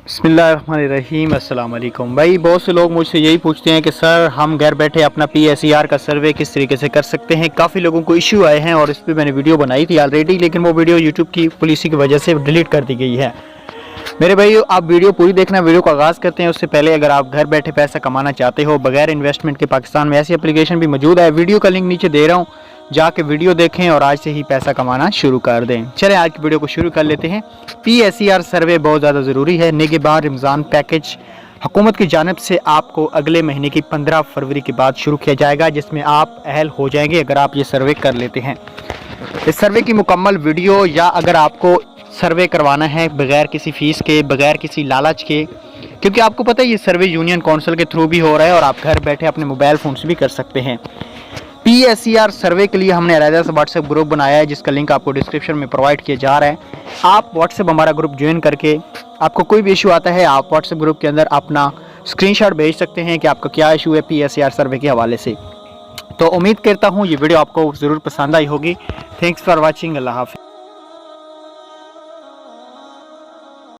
बिस्मिल्लाहिर्रहमानिर्रहीम अस्सलाम वालेकुम। भाई बहुत से लोग मुझसे यही पूछते हैं कि सर हम घर बैठे अपना PSER का सर्वे किस तरीके से कर सकते हैं। काफ़ी लोगों को इश्यू आए हैं और इस पर मैंने वीडियो बनाई थी ऑलरेडी, लेकिन वो वीडियो यूट्यूब की पॉलिसी की वजह से डिलीट कर दी गई है। मेरे भाई आप वीडियो पूरी देखना। वीडियो को आगाज़ करते हैं उससे पहले अगर आप घर बैठे पैसा कमाना चाहते हो बगैर इन्वेस्टमेंट के, पाकिस्तान में ऐसी एप्लीकेशन भी मौजूद है। वीडियो का लिंक नीचे दे रहा हूँ, जाके वीडियो देखें और आज से ही पैसा कमाना शुरू कर दें। चलें आज की वीडियो को शुरू कर लेते हैं। PSER सर्वे बहुत ज़्यादा ज़रूरी है। निगहबान रमज़ान पैकेज हुकूमत की जानिब से आपको अगले महीने की 15 फरवरी के बाद शुरू किया जाएगा, जिसमें आप अहल हो जाएंगे अगर आप ये सर्वे कर लेते हैं। इस सर्वे की मुकम्मल वीडियो या अगर आपको सर्वे करवाना है बगैर किसी फ़ीस के, बगैर किसी लालच के, क्योंकि आपको पता है ये सर्वे यूनियन काउंसिल के थ्रू भी हो रहा है और आप घर बैठे अपने मोबाइल फ़ोन से भी कर सकते हैं। PSER सर्वे के लिए हमने अलग से व्हाट्सएप ग्रुप बनाया है, जिसका लिंक आपको डिस्क्रिप्शन में प्रोवाइड किया जा रहा है। आप व्हाट्सएप हमारा ग्रुप ज्वाइन करके आपको कोई भी इशू आता है आप व्हाट्सएप ग्रुप के अंदर अपना स्क्रीनशॉट भेज सकते हैं कि आपका क्या इशू है PSER सर्वे के हवाले से। तो उम्मीद करता हूँ ये वीडियो आपको ज़रूर पसंद आई होगी। Thanks for watching. अल्लाह हाफ़िज़।